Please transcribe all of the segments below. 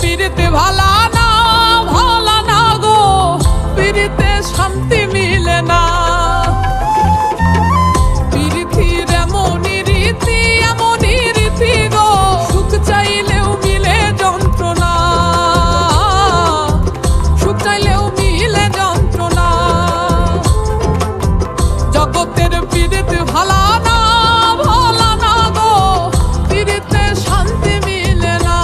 পিরিতে ভালা না ভালা না গো, পিরিতে শান্তি মিলে না। পিরিতির এমনই রীতি গো, সুখ চাইলেও মিলে যন্ত্রণা, সুখ চাইলেও মিলে যন্ত্রণা। জগতের পিরিতে ভালা না ভালা না গো, পিরিতে শান্তি মিলে না।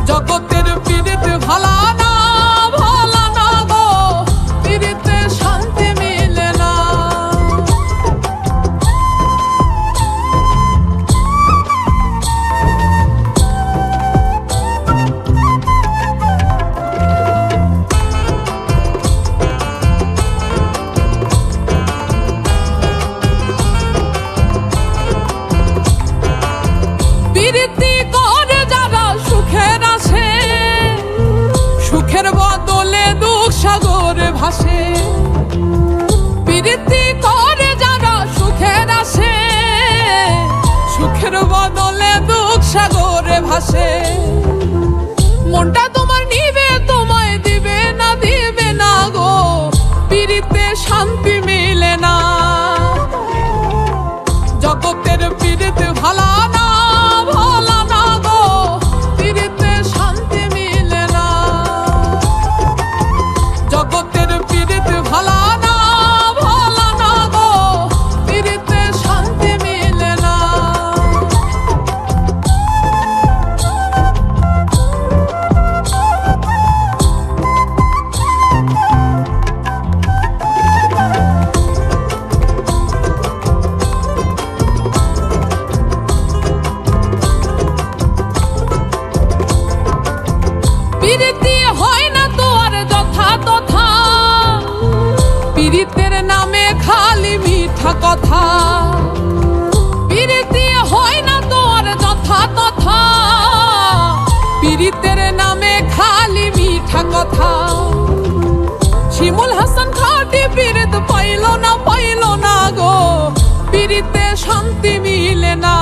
জগতের পিরিতে ভালা না ভালা না গো, পিরিতে শান্তি মিলে না। পিরিতি করে যারা সুখের আসে, সুখের বদলে দুঃখ সাগরে ভাসে। পিরিতি করে যারা সুখের আসে, সুখের বদলে দুঃখ সাগরে ভাসে। মনটা তোমার নিবে তোমায় দিবে না গো, পিরিতে শান্তি মিলে না। জগতের পিরিতে ভালা না ভালা না গো, পিরিতে শান্তি মিলে না। জগতের পিরিতে ভালা না ভালা না গো, পিরিতে শান্তি মিলে না। পিরিতি হয় না তো আর যথা তথা, পিরিতের নামে খালি মিঠা কথা। পিরিতি হয় না তো আর যথা তথা, পিরিতের নামে খালি মিঠা কথা। শিমুল হাসান খাটি পিরিত পাইল না গো, পিরিতে শান্তি মিলে না।